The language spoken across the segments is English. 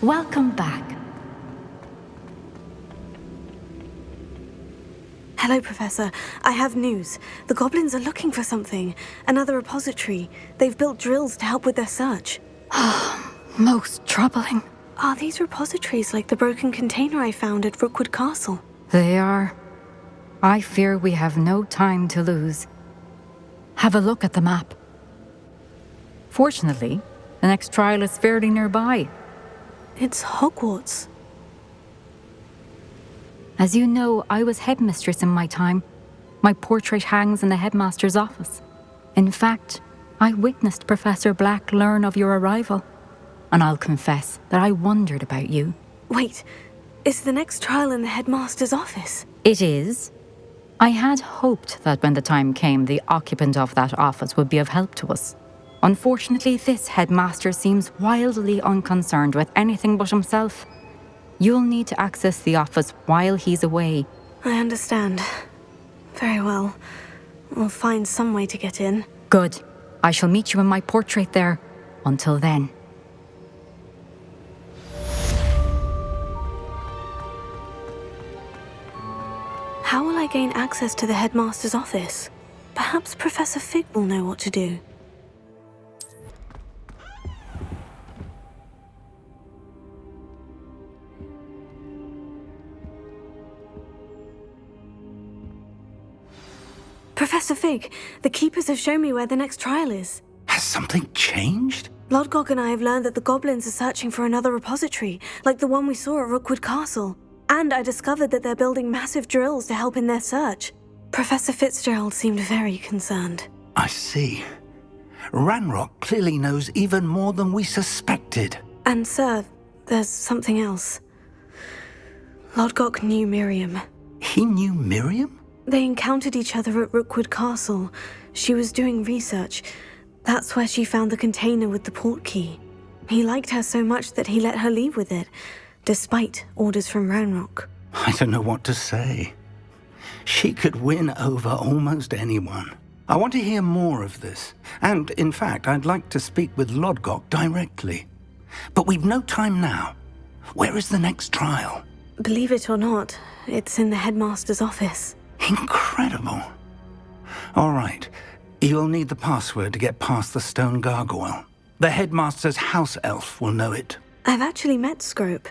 Welcome back. Hello, Professor. I have news. The goblins are looking for something. Another repository. They've built drills to help with their search. Most troubling. Are these repositories like the broken container I found at Rookwood Castle? They are. I fear we have no time to lose. Have a look at the map. Fortunately, the next trial is fairly nearby. It's Hogwarts. As you know, I was headmistress in my time. My portrait hangs in the headmaster's office. In fact, I witnessed Professor Black learn of your arrival. And I'll confess that I wondered about you. Wait, is the next trial in the headmaster's office? It is. I had hoped that when the time came, the occupant of that office would be of help to us. Unfortunately, this headmaster seems wildly unconcerned with anything but himself. You'll need to access the office while he's away. I understand. Very well. We'll find some way to get in. Good. I shall meet you in my portrait there. Until then. How will I gain access to the headmaster's office? Perhaps Professor Fig will know what to do. Professor Fig, the Keepers have shown me where the next trial is. Has something changed? Lodgok and I have learned that the goblins are searching for another repository, like the one we saw at Rookwood Castle. And I discovered that they're building massive drills to help in their search. Professor Fitzgerald seemed very concerned. I see. Ranrock clearly knows even more than we suspected. And sir, there's something else. Lodgok knew Miriam. He knew Miriam? They encountered each other at Rookwood Castle. She was doing research. That's where she found the container with the port key. He liked her so much that he let her leave with it, despite orders from Ranrock. I don't know what to say. She could win over almost anyone. I want to hear more of this. And, in fact, I'd like to speak with Lodgok directly. But we've no time now. Where is the next trial? Believe it or not, it's in the headmaster's office. Incredible. All right. You'll need the password to get past the stone gargoyle. The headmaster's house elf will know it. I've actually met Scrope,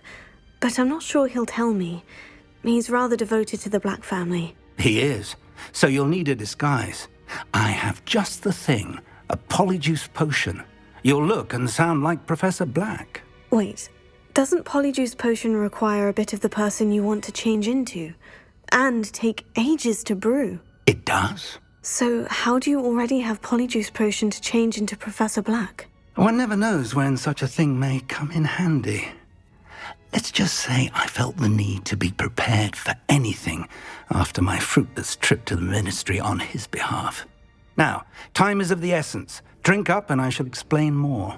but I'm not sure he'll tell me. He's rather devoted to the Black family. He is. So you'll need a disguise. I have just the thing. A Polyjuice potion. You'll look and sound like Professor Black. Wait, doesn't Polyjuice potion require a bit of the person you want to change into? And take ages to brew? It does. So how do you already have Polyjuice potion to change into Professor Black? One never knows when such a thing may come in handy. Let's just say I felt the need to be prepared for anything after my fruitless trip to the ministry on his behalf. Now, time is of the essence. Drink up and I shall explain more.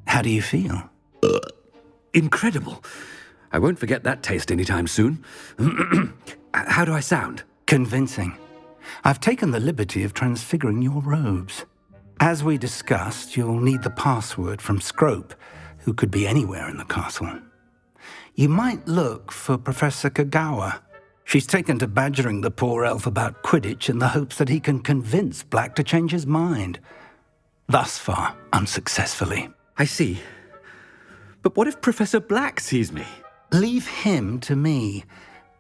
How do you feel? Incredible. I won't forget that taste anytime soon. How do I sound? Convincing. I've taken the liberty of transfiguring your robes. As we discussed, you'll need the password from Scrope, who could be anywhere in the castle. You might look for Professor Kagawa. She's taken to badgering the poor elf about Quidditch in the hopes that he can convince Black to change his mind. Thus far, unsuccessfully. I see. But what if Professor Black sees me? Leave him to me.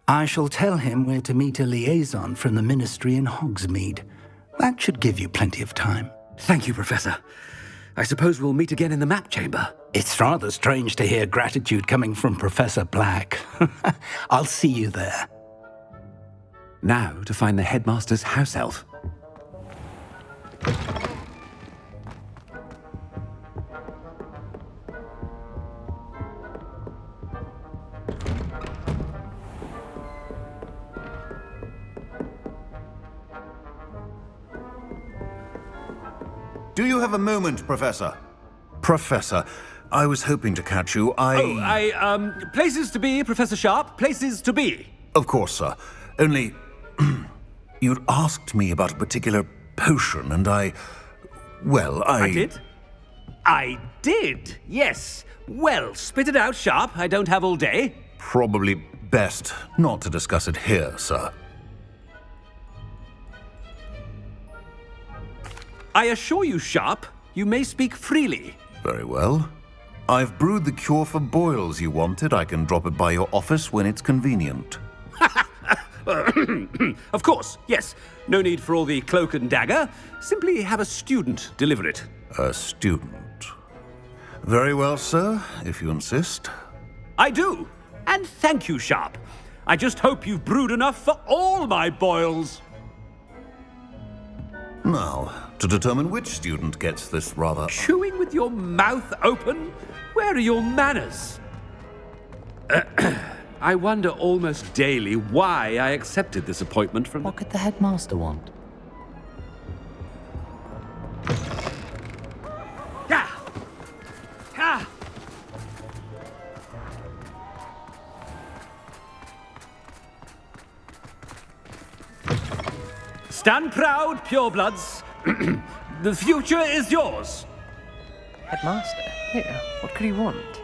I shall tell him we're to meet a liaison from the ministry in Hogsmeade. That should give you plenty of time. Thank you, Professor. I suppose we'll meet again in the map chamber. It's rather strange to hear gratitude coming from Professor Black. I'll see you there. Now to find the headmaster's house elf. Do you have a moment, Professor? Professor, I was hoping to catch you. Places to be, Professor Sharp, places to be. Of course, sir. Only... you'd asked me about a particular potion, and I did? I did, yes. Well, spit it out, Sharp. I don't have all day. Probably best not to discuss it here, sir. I assure you, Sharp, you may speak freely. Very well. I've brewed the cure for boils you wanted. I can drop it by your office when it's convenient. Of course, yes. No need for all the cloak and dagger. Simply have a student deliver it. A student. Very well, sir, if you insist. I do. And thank you, Sharp. I just hope you've brewed enough for all my boils. Now, to determine which student gets this rather... Chewing with your mouth open? Where are your manners? I wonder almost daily why I accepted this appointment from... What could the headmaster want? Yeah! Ah! Stand proud, purebloods. The future is yours. Headmaster? Here, what could he want?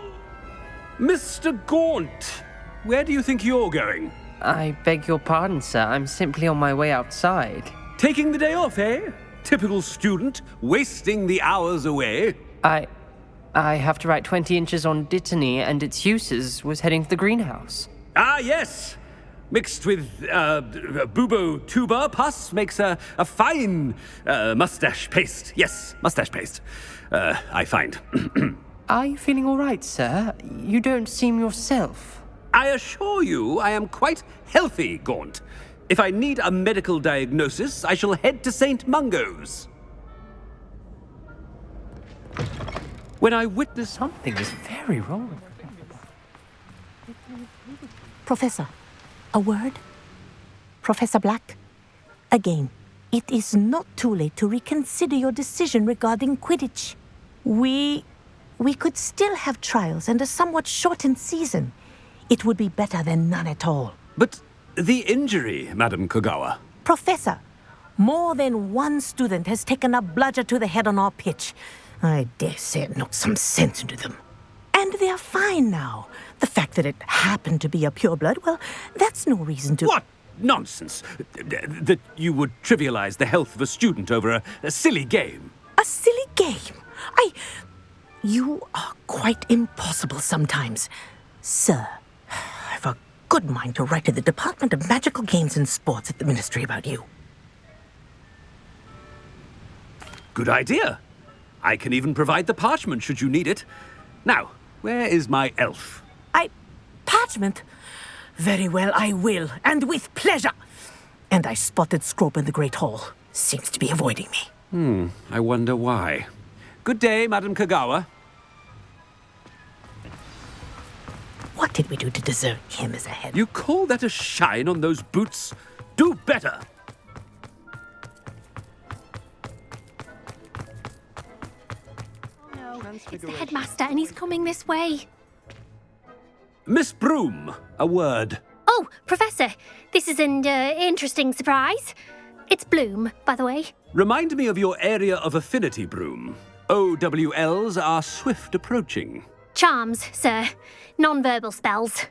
Mr. Gaunt, where do you think you're going? I beg your pardon, sir. I'm simply on my way outside. Taking the day off, eh? Typical student, wasting the hours away. I have to write 20 inches on Dittany and its uses. Was heading to the greenhouse. Ah, yes. Mixed with bubo tuber pus makes a fine mustache paste. Yes, mustache paste. I find. Are you feeling all right, sir? You don't seem yourself. I assure you I am quite healthy, Gaunt. If I need a medical diagnosis, I shall head to St. Mungo's. When I witness... Something is very wrong. Professor, a word? Professor Black, again, it is not too late to reconsider your decision regarding Quidditch. We could still have trials and a somewhat shortened season. It would be better than none at all. But the injury, Madam Kogawa. Professor, more than one student has taken a bludger to the head on our pitch. I dare say it knocked some sense into them. And they're fine now. The fact that it happened to be a pureblood, well, that's no reason to... What nonsense! That you would trivialize the health of a student over a silly game. A silly game? You are quite impossible sometimes. Sir, I've a good mind to write to the Department of Magical Games and Sports at the Ministry about you. Good idea. I can even provide the parchment should you need it. Now, where is my elf? Parchment? Very well, I will, and with pleasure. And I spotted Scrope in the Great Hall. Seems to be avoiding me. I wonder why. Good day, Madam Kogawa. What did we do to deserve him as a head? You call that a shine on those boots? Do better! It's the headmaster, and he's coming this way. Miss Broom, a word. Oh, Professor, this is an interesting surprise. It's Bloom, by the way. Remind me of your area of affinity, Broom. OWLs are swift approaching. Charms, sir. Non-verbal spells.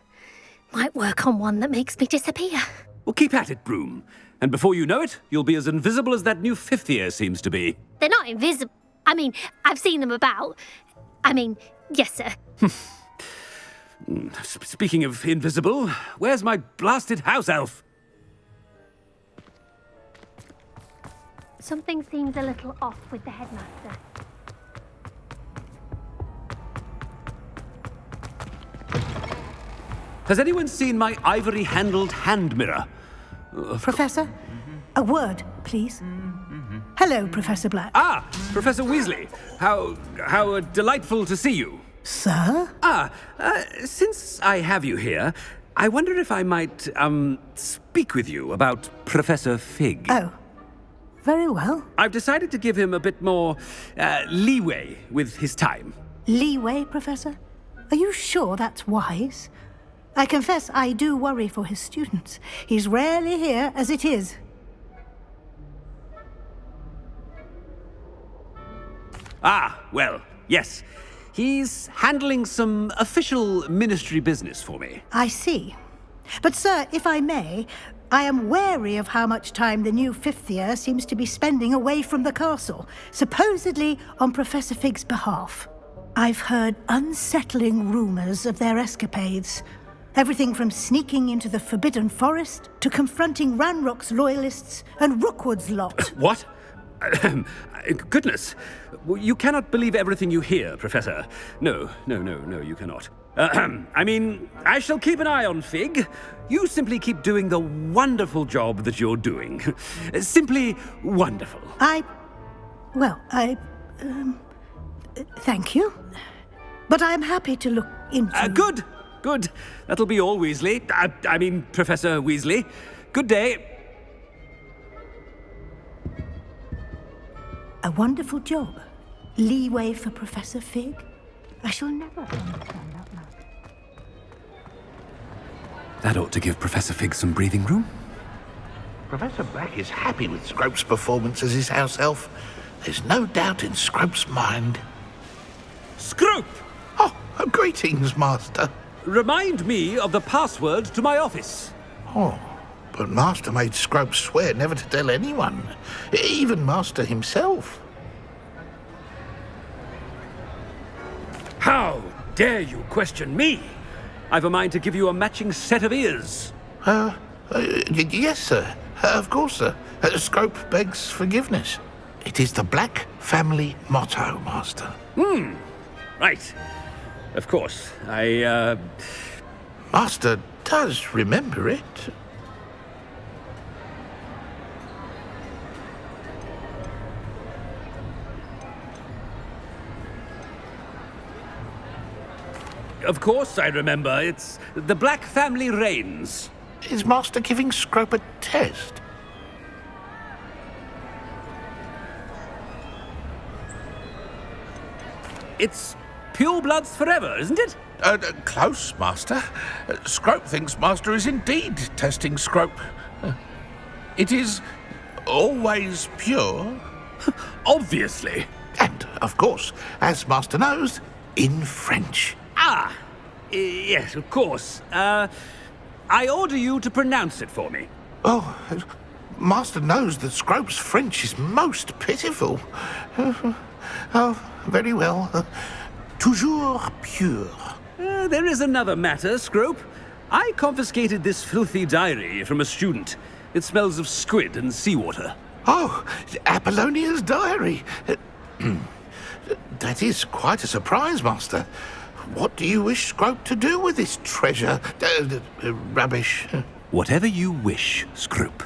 Might work on one that makes me disappear. Well, keep at it, Broom. And before you know it, you'll be as invisible as that new fifth year seems to be. They're not invisible. I mean, I've seen them about. Yes, sir. Speaking of invisible, where's my blasted house elf? Something seems a little off with the headmaster. Has anyone seen my ivory-handled hand mirror? Professor, a word, please. Hello, Professor Black. Ah, Professor Weasley. How delightful to see you. Sir? Since I have you here, I wonder if I might, speak with you about Professor Fig. Oh, Very well. I've decided to give him a bit more leeway with his time. Leeway, Professor? Are you sure that's wise? I confess I do worry for his students. He's rarely here as it is. Ah, well, yes. He's handling some official ministry business for me. I see. But, sir, if I may, I am wary of how much time the new fifth year seems to be spending away from the castle, supposedly on Professor Fig's behalf. I've heard unsettling rumors of their escapades. Everything from sneaking into the Forbidden Forest to confronting Ranrock's loyalists and Rookwood's lot. What? Goodness. You cannot believe everything you hear, Professor. No, you cannot. I mean, I shall keep an eye on Fig. You simply keep doing the wonderful job that you're doing. Simply wonderful. Thank you. But I'm happy to look into... Good. That'll be all, Weasley. I mean, Professor Weasley. Good day. A wonderful job. Leeway for Professor Fig. I shall never understand that man. That ought to give Professor Fig some breathing room. Professor Black is happy with Scrope's performance as his house elf. There's no doubt in Scrope's mind. Scrope! Oh, greetings, Master. Remind me of the password to my office. Oh, but Master made Scrope swear never to tell anyone, even Master himself. How dare you question me? I've a mind to give you a matching set of ears. Yes, sir. Of course, sir. Scrope begs forgiveness. It is the Black family motto, Master. Right. Of course. Master does remember it. Of course I remember. It's the Black family reigns. Is Master giving Scrope a test? It's pure bloods forever, isn't it? Close, Master. Scrope thinks Master is indeed testing Scrope. It is always pure. Obviously. And, of course, as Master knows, in French. Yes, of course. I order you to pronounce it for me. Oh, Master knows that Scrope's French is most pitiful. Oh, very well. Toujours pure. There is another matter, Scrope. I confiscated this filthy diary from a student. It smells of squid and seawater. Oh, Apollonia's diary. That is quite a surprise, Master. What do you wish Scrope to do with this treasure? Rubbish. Whatever you wish, Scrope.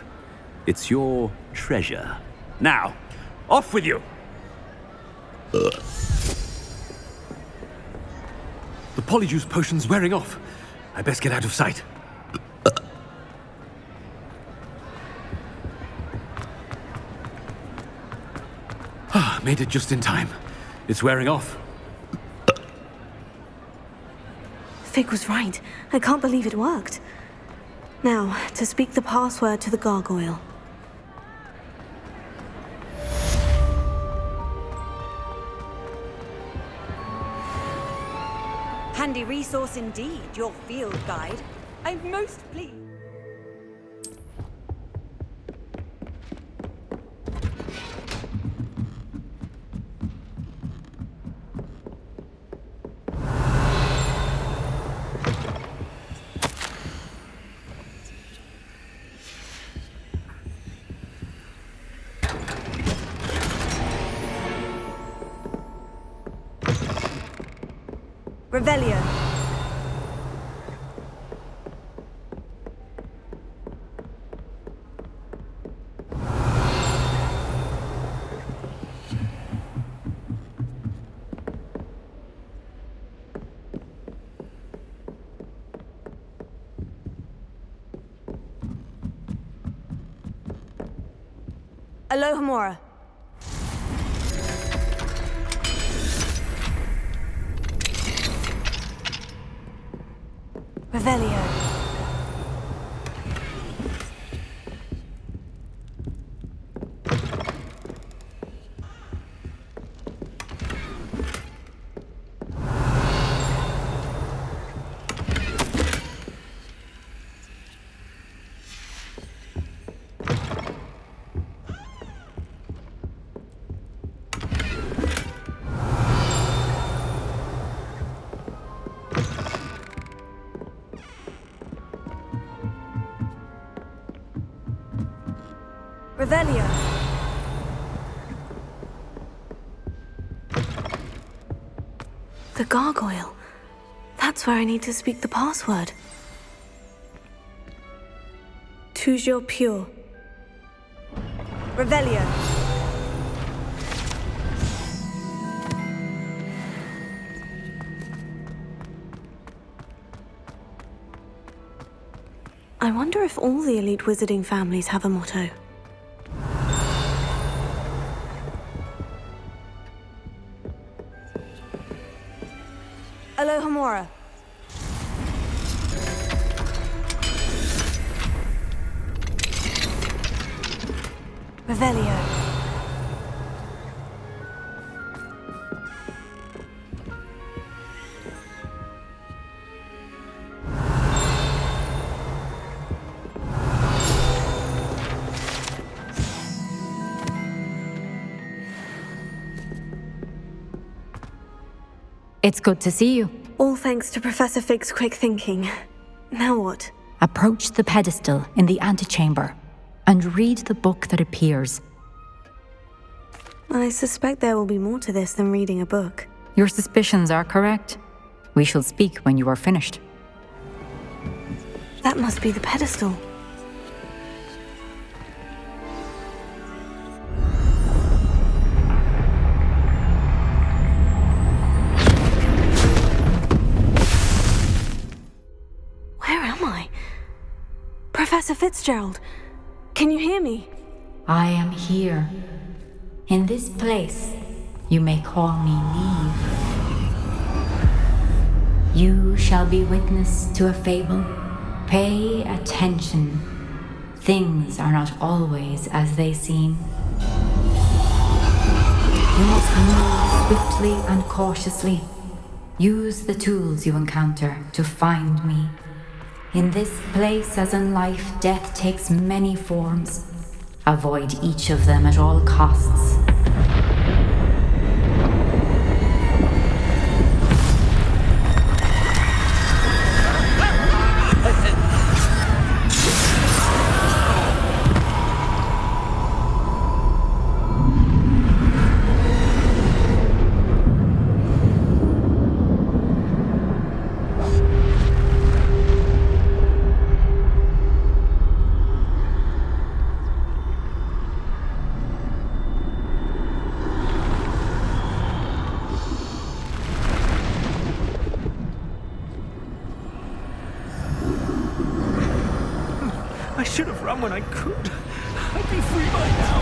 It's your treasure. Now, off with you. The Polyjuice potion's wearing off. I best get out of sight. Made it just in time. It's wearing off. Fig was right. I can't believe it worked. Now, to speak the password to the gargoyle. Handy resource indeed, your field guide. I'm most pleased. Revelio. Alohomora. Revelio. Revelio. The gargoyle. That's where I need to speak the password. Toujours pure. Revelio. I wonder if all the elite wizarding families have a motto. Alohomora. Revelio. It's good to see you. All thanks to Professor Fig's quick thinking. Now what? Approach the pedestal in the antechamber and read the book that appears. I suspect there will be more to this than reading a book. Your suspicions are correct. We shall speak when you are finished. That must be the pedestal. Professor Fitzgerald, can you hear me? I am here. In this place, you may call me Niamh. You shall be witness to a fable. Pay attention. Things are not always as they seem. You must move swiftly and cautiously. Use the tools you encounter to find me. In this place, as in life, death takes many forms. Avoid each of them at all costs. I should have run when I could. I'd be free by now.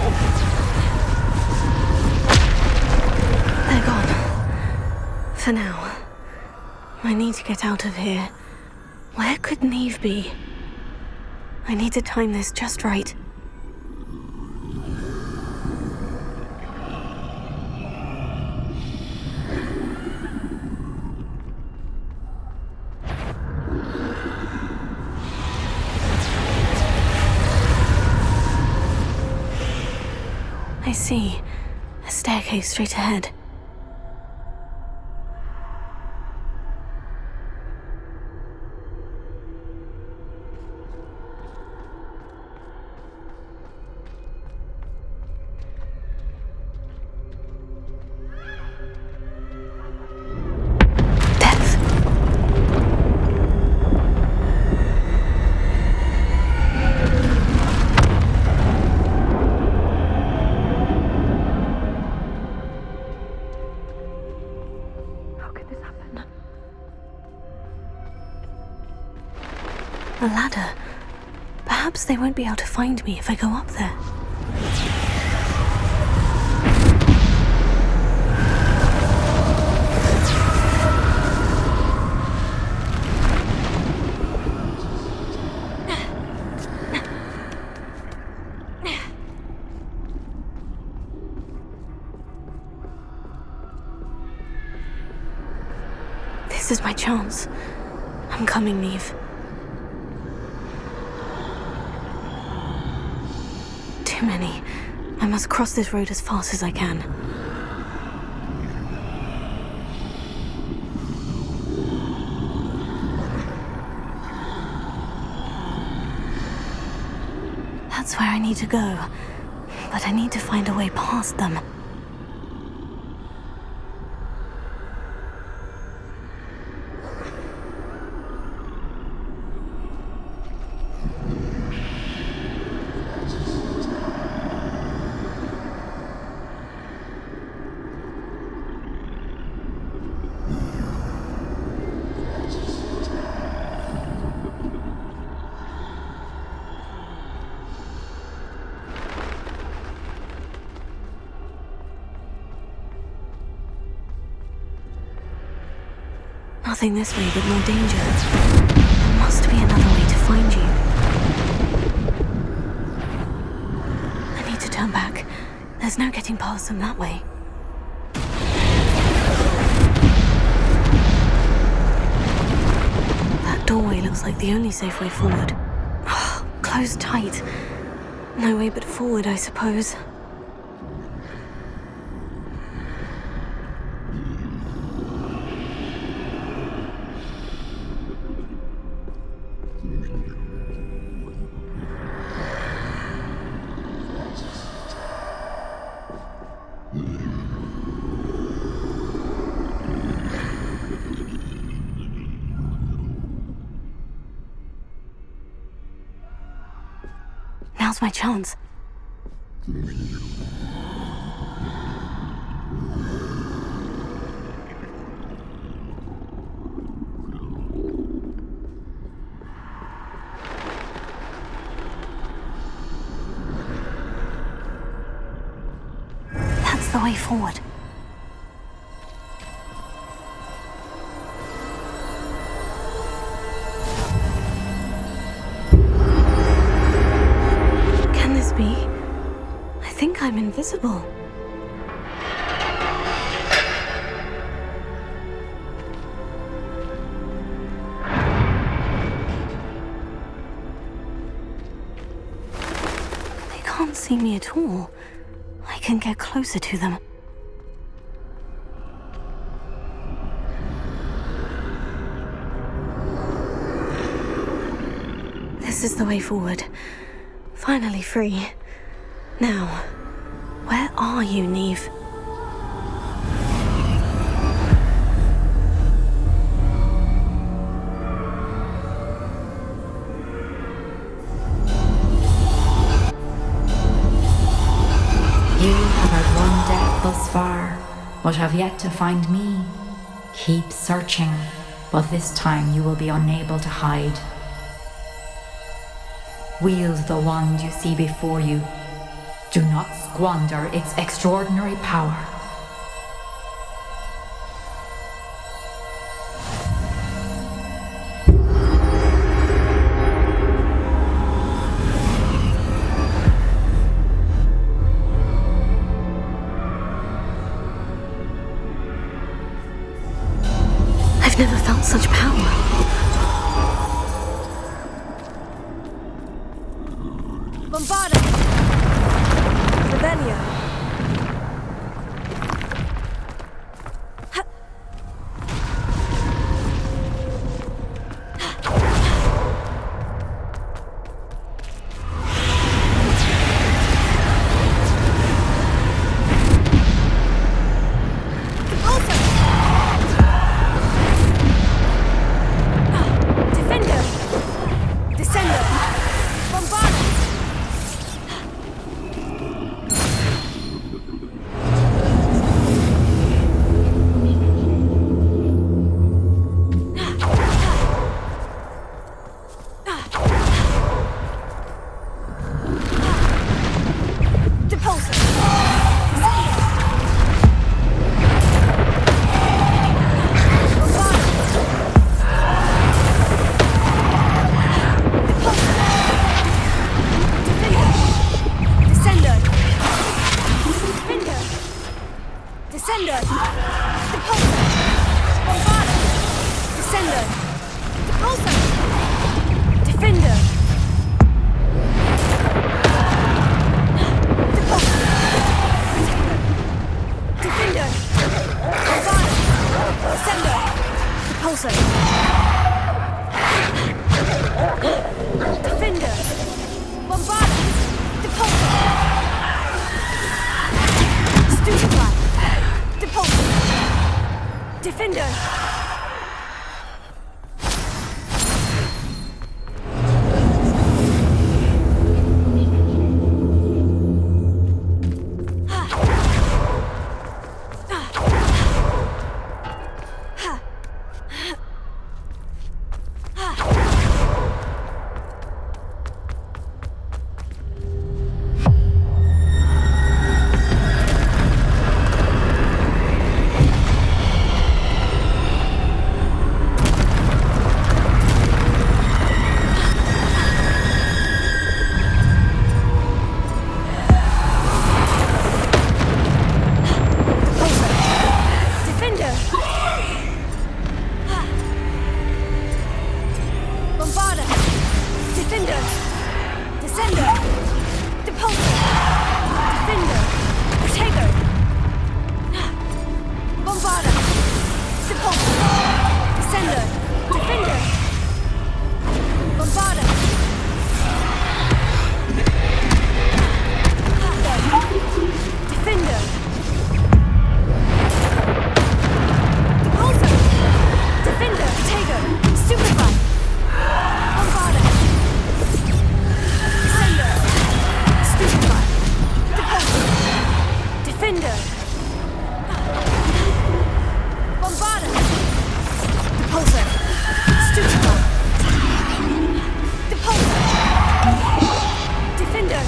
They're gone. For now. I need to get out of here. Where could Niamh be? I need to time this just right. I see. A staircase straight ahead. A ladder. Perhaps they won't be able to find me if I go up there. This is my chance. I'm coming, Niamh. Too many. I must cross this road as fast as I can. That's where I need to go. But I need to find a way past them. Nothing this way, but more danger. There must be another way to find you. I need to turn back. There's no getting past them that way. That doorway looks like the only safe way forward. Oh, closed tight. No way but forward, I suppose. Now's my chance. That's the way forward. I think I'm invisible. They can't see me at all. I can get closer to them. This is the way forward. Finally free. Now, where are you, Niamh? You have had one death thus far, but have yet to find me. Keep searching, but this time you will be unable to hide. Wield the wand you see before you. Do not squander its extraordinary power. I've never felt such power. Defender! Repulsor! Defender! Defender! Avada! Descender! Repulsor! Defender! Bombarda! Repulsor! Stupefy! Repulsor! Defender!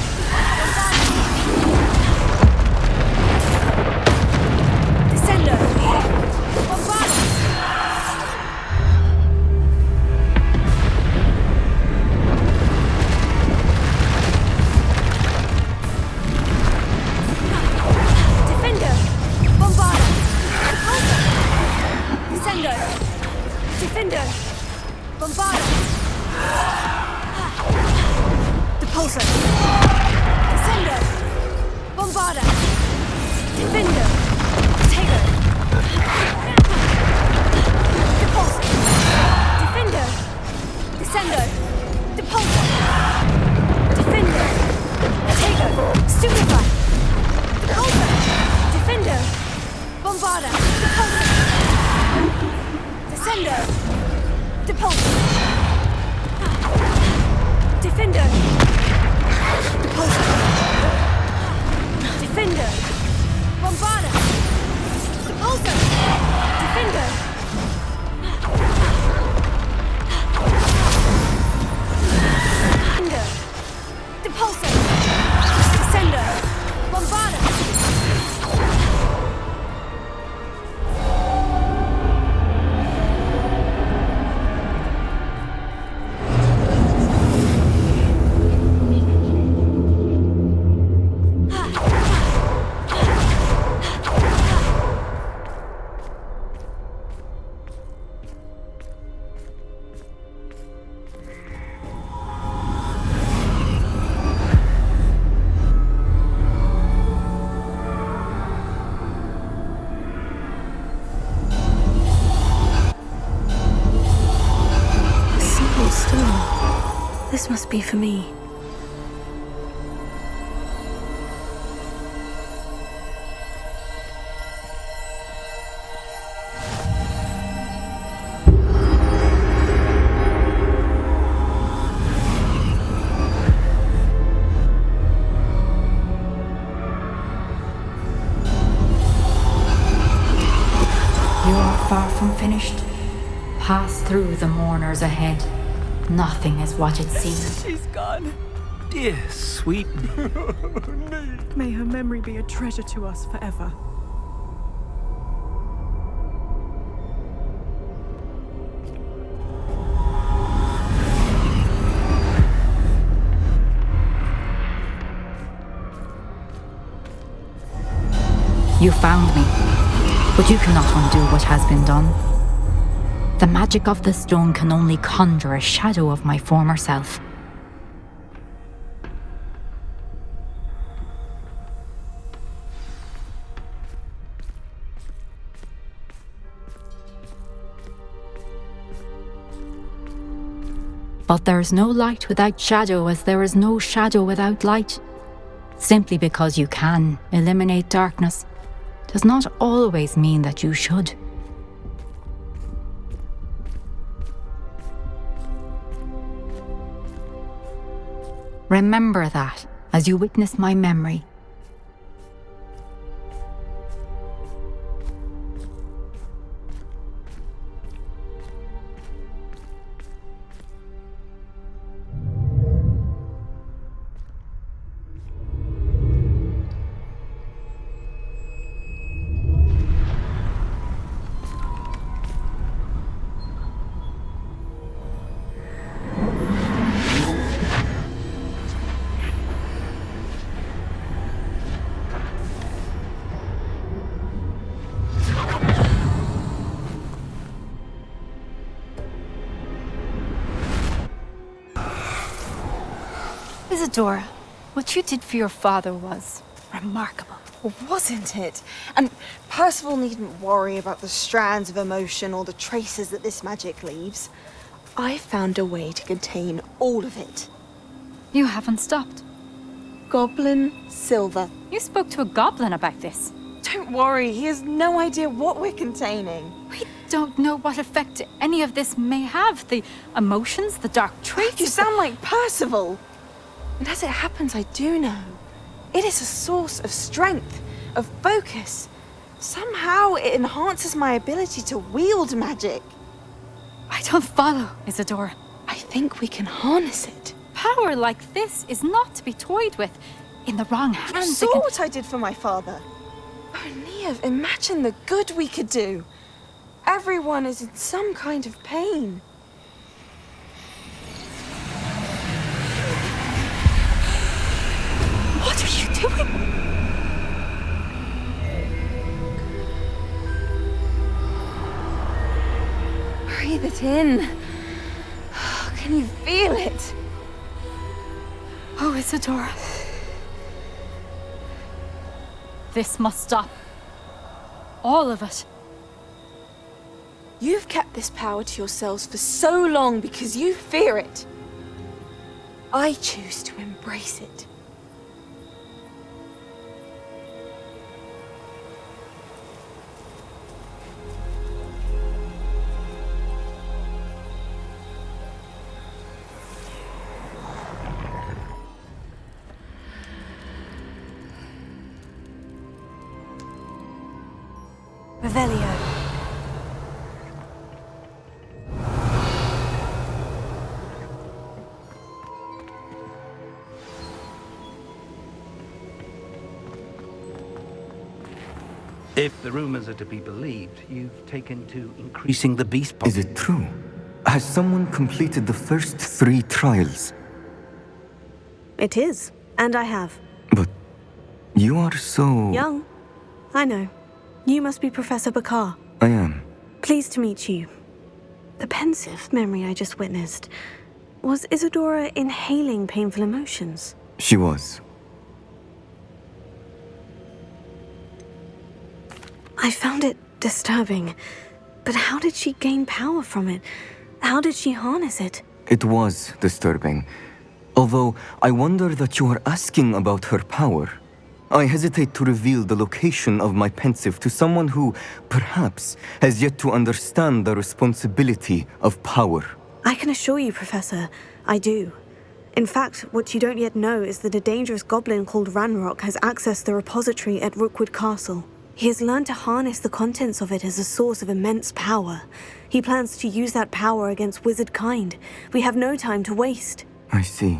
This must be for me. You are far from finished. Pass through the mourners ahead. Nothing is what it seems. She's gone. Dear sweet. May her memory be a treasure to us forever. You found me, but you cannot undo what has been done. The magic of the stone can only conjure a shadow of my former self. But there is no light without shadow, as there is no shadow without light. Simply because you can eliminate darkness does not always mean that you should. Remember that as you witness my memory. Isadora, what you did for your father was remarkable. Wasn't it? And Percival needn't worry about the strands of emotion or the traces that this magic leaves. I found a way to contain all of it. You haven't stopped. Goblin Silver. You spoke to a goblin about this. Don't worry, he has no idea what we're containing. We don't know what effect any of this may have. The emotions, the dark traits. You sound like Percival. And as it happens, I do know. It is a source of strength, of focus. Somehow it enhances my ability to wield magic. I don't follow, Isadora. I think we can harness it. Power like this is not to be toyed with. In the wrong hands, You saw what I did for my father. Oh, Niamh, imagine the good we could do. Everyone is in some kind of pain. What are you doing? Breathe it in. Can you feel it? Oh, Isadora. This must stop. All of it. You've kept this power to yourselves for so long because you fear it. I choose to embrace it. Revelio. If the rumors are to be believed, you've taken to increasing the beast Is it true? Has someone completed the first 3 trials? It is, and I have. But you are so... Young. I know. You must be Professor Bakar. I am. Pleased to meet you. The pensive memory I just witnessed. Was Isadora inhaling painful emotions? She was. I found it disturbing. But how did she gain power from it? How did she harness it? It was disturbing. Although I wonder that you are asking about her power. I hesitate to reveal the location of my pensive to someone who, perhaps, has yet to understand the responsibility of power. I can assure you, Professor, I do. In fact, what you don't yet know is that a dangerous goblin called Ranrock has accessed the repository at Rookwood Castle. He has learned to harness the contents of it as a source of immense power. He plans to use that power against wizard kind. We have no time to waste. I see.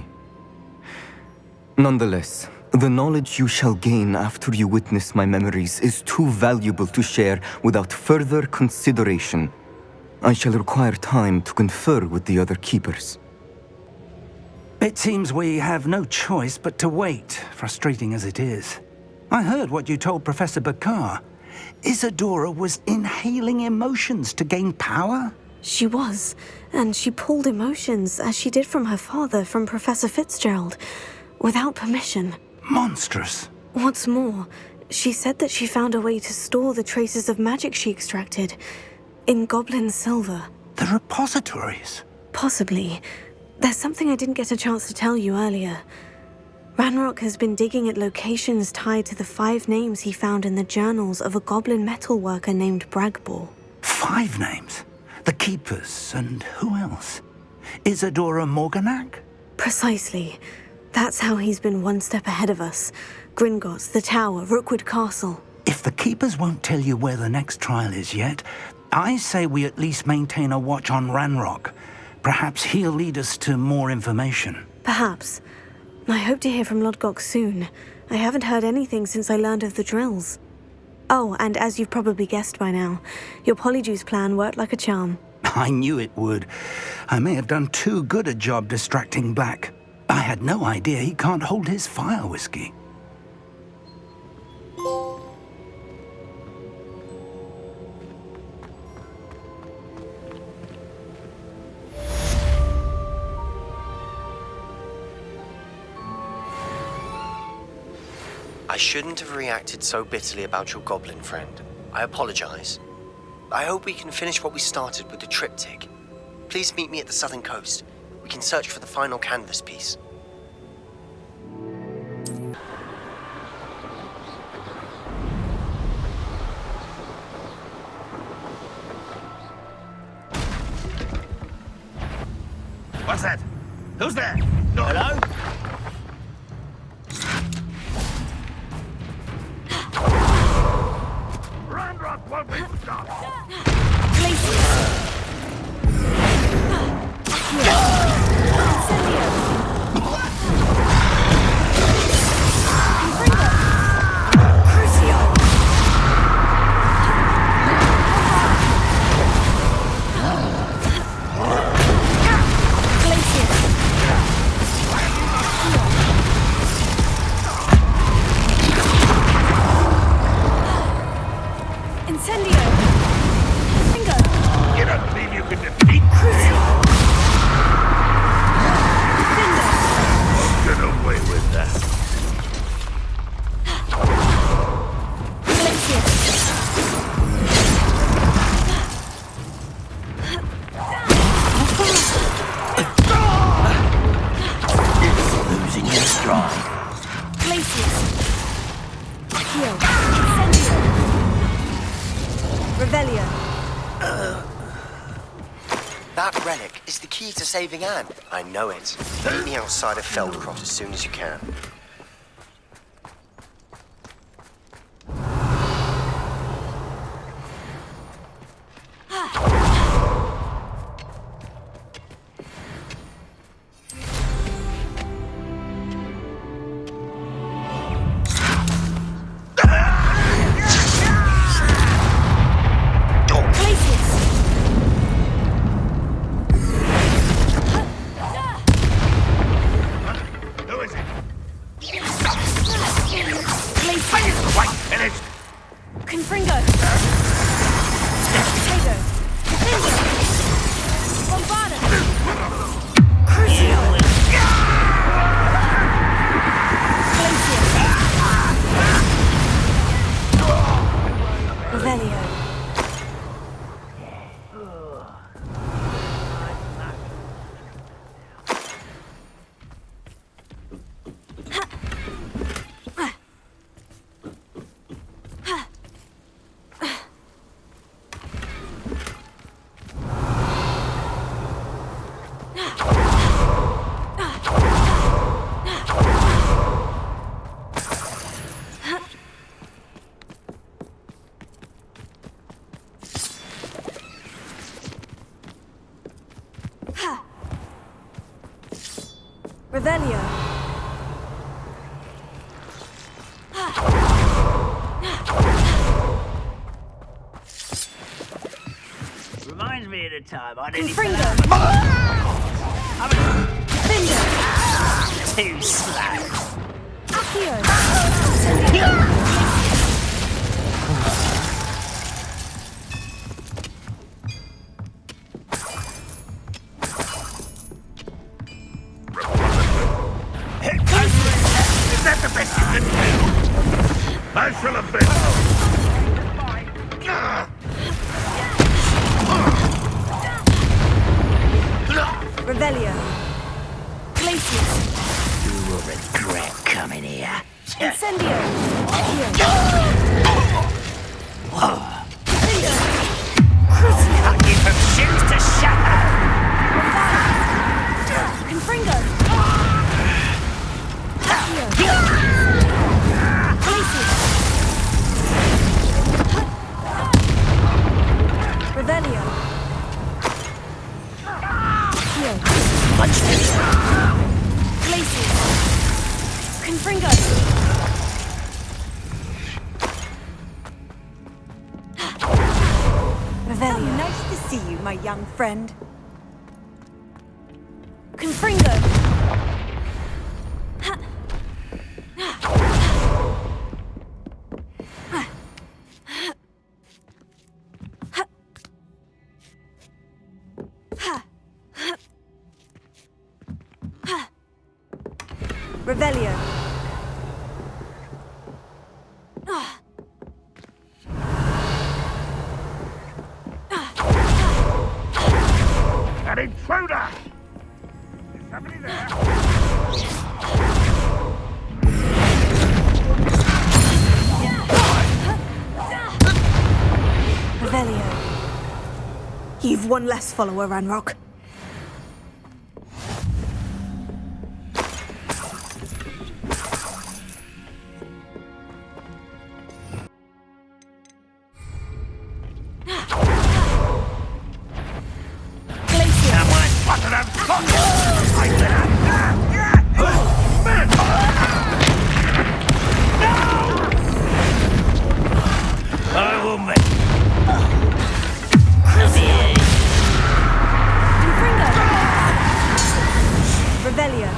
Nonetheless, the knowledge you shall gain after you witness my memories is too valuable to share without further consideration. I shall require time to confer with the other keepers. It seems we have no choice but to wait, frustrating as it is. I heard what you told Professor Bakar. Isadora was inhaling emotions to gain power? She was, and she pulled emotions, as she did from her father, from Professor Fitzgerald, without permission. Monstrous. What's more, she said that she found a way to store the traces of magic she extracted in goblin silver. The repositories. Possibly. There's something I didn't get a chance to tell you earlier. Ranrock has been digging at locations tied to the 5 names he found in the journals of a goblin metalworker named Bragball. 5 names? The Keepers, and who else? Isadora Morganac? Precisely. That's how he's been one step ahead of us. Gringotts, the Tower, Rookwood Castle. If the Keepers won't tell you where the next trial is yet, I say we at least maintain a watch on Ranrock. Perhaps he'll lead us to more information. Perhaps. I hope to hear from Lodgok soon. I haven't heard anything since I learned of the drills. Oh, and as you've probably guessed by now, your Polyjuice plan worked like a charm. I knew it would. I may have done too good a job distracting Black. I had no idea he can't hold his fire whiskey. I shouldn't have reacted so bitterly about your goblin friend. I apologize. I hope we can finish what we started with the triptych. Please meet me at the southern coast. We can search for the final canvas piece. What's that? Who's there? No. Hello? Ranrock won't be stopped. You don't believe you can defeat Crucio? Get away with that. Losing your stride. That relic is the key to saving Anne. I know it. Meet me outside of Feldcroft as soon as you can. Revelio. Reminds me of the time I nearly Too slow. How nice to see you, my young friend. Confringo! Revelio. An intruder! Is somebody there? Revelio. You've one less follower, Ranrock. I will make. Revelio.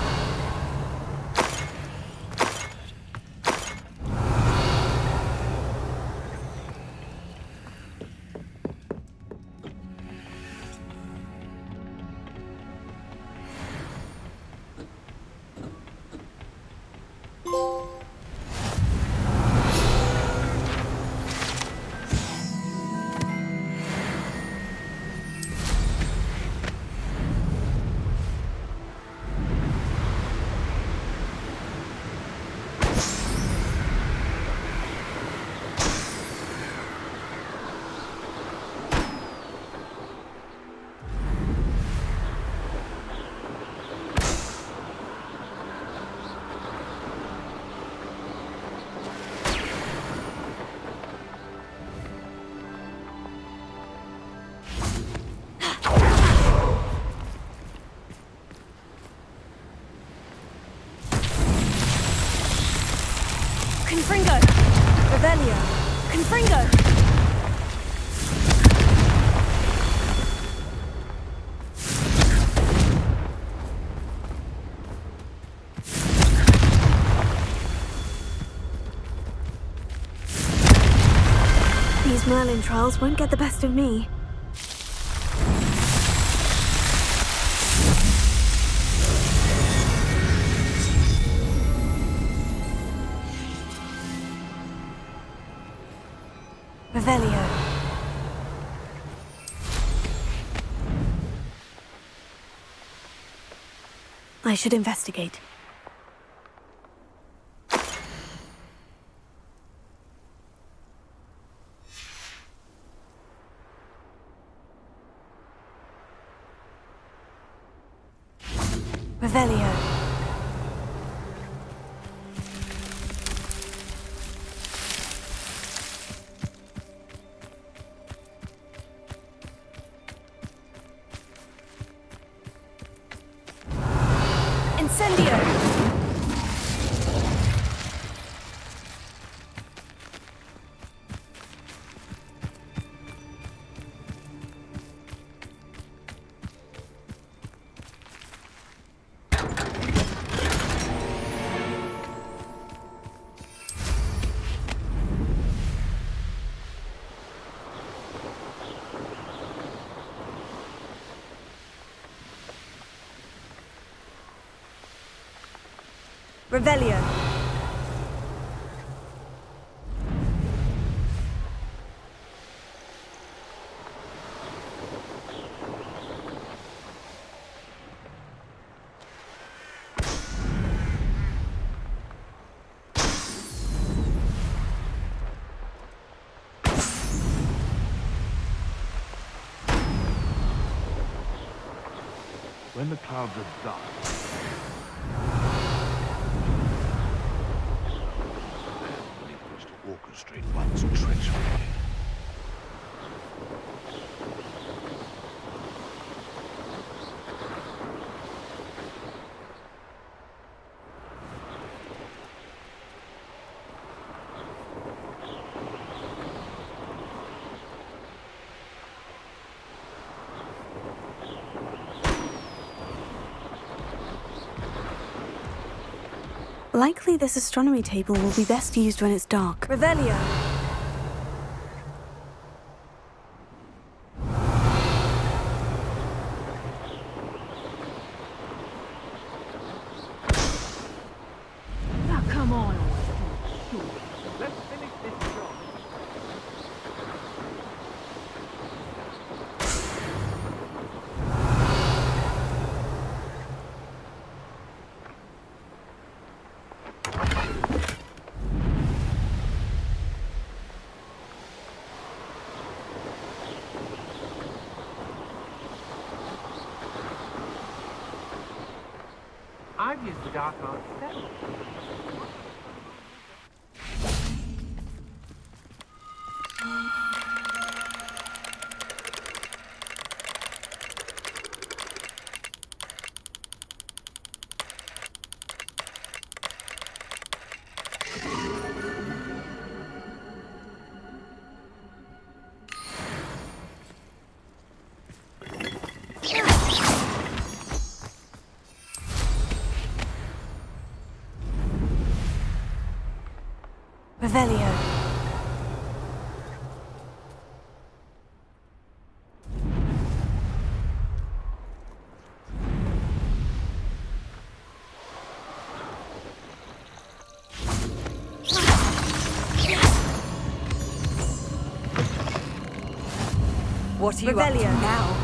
Confringo! Revelio! Confringo! These Merlin trials won't get the best of me. Revelio. I should investigate. Revelio. Incendio! Revelio. When the clouds are dark, orchestrate one's treachery. Likely this astronomy table will be best used when it's dark. Revelio. Now come on. Let's finish this job. I've used the dark arts several Revelio. What are you up to now?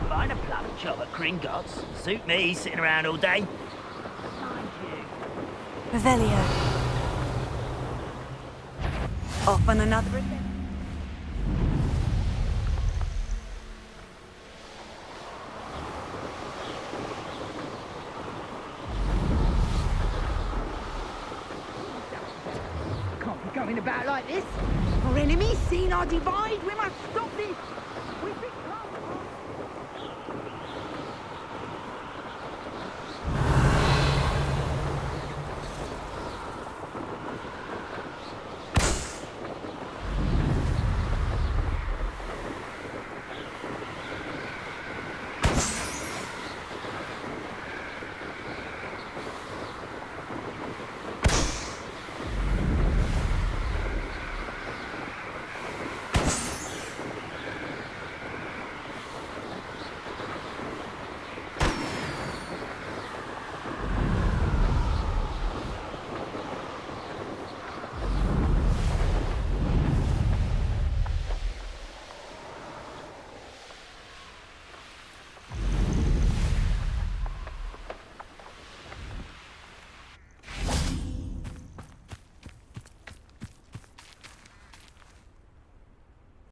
Find a plum job at Gringotts. Suit me, sitting around all day. Revelio. Off on another adventure. Can't be going about like this. Our enemies seen our divide. We must